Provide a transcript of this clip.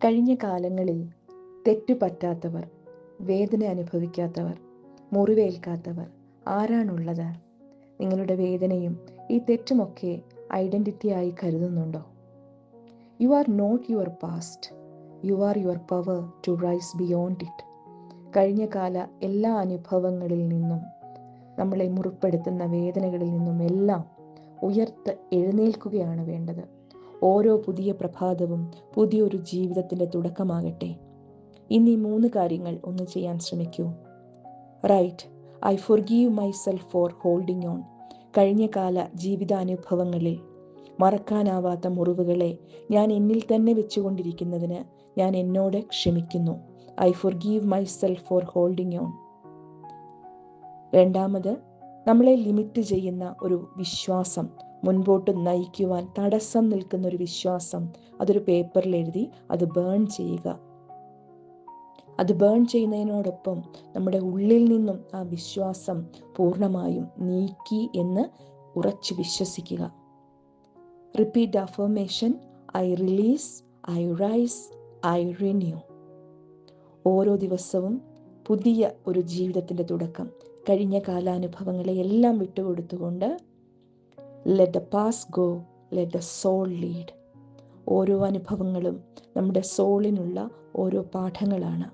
കഴിഞ്ഞ കാലങ്ങളിൽ തെറ്റുപറ്റാത്തവർ, വേദന അനുഭവിക്കാത്തവർ, മുറിവേൽക്കാത്തവർ ആരാണുള്ളത്? നിങ്ങളുടെ വേദനയും ഈ തെറ്റുമൊക്കെ ഐഡൻറ്റിറ്റിയായി കരുതുന്നുണ്ടോ? You are not your past, you are your power to rise beyond it. കഴിഞ്ഞ കാല എല്ലാ അനുഭവങ്ങളിൽ നിന്നും, നമ്മളെ മുറിപ്പെടുത്തുന്ന വേദനകളിൽ നിന്നും എല്ലാം ഉയർത്ത് എഴുന്നേൽക്കുകയാണ് വേണ്ടത്. ഓരോ പുതിയ പ്രഭാതവും പുതിയൊരു ജീവിതത്തിൻ്റെ തുടക്കമാകട്ടെ. ഇനി 3 കാര്യങ്ങൾ ഒന്ന് ചെയ്യാൻ ശ്രമിക്കൂ. Right, I forgive myself for holding on. കഴിഞ്ഞ കാല ജീവിതാനുഭവങ്ങളിൽ മറക്കാനാവാത്ത മുറിവുകളെ ഞാൻ എന്നിൽ തന്നെ വെച്ചുകൊണ്ടിരിക്കുന്നതിന് ഞാൻ എന്നോട് ക്ഷമിക്കുന്നു. I forgive myself for holding on. രണ്ടാമത്, നമ്മളെ ലിമിറ്റ് ചെയ്യുന്ന ഒരു വിശ്വാസം, മുൻപോട്ട് നയിക്കുവാൻ തടസ്സം നിൽക്കുന്ന ഒരു വിശ്വാസം, അതൊരു പേപ്പറിൽ എഴുതി അത് ബേൺ ചെയ്യുക. അത് ബേൺ ചെയ്യുന്നതിനോടൊപ്പം നമ്മുടെ ഉള്ളിൽ നിന്നും ആ വിശ്വാസം പൂർണ്ണമായും നീക്കി എന്ന് ഉറച്ചു വിശ്വസിക്കുക. Repeat the affirmation, I release, I rise, I renew. ഓരോ ദിവസവും പുതിയ ഒരു ജീവിതത്തിൻ്റെ തുടക്കം. കഴിഞ്ഞ കാലാനുഭവങ്ങളെ എല്ലാം വിട്ടുകൊടുത്തുകൊണ്ട് let the past go, let the soul lead. ഓരോ അനുഭവങ്ങളും നമ്മുടെ സോളിനുള്ള ഓരോ പാഠങ്ങളാണ്.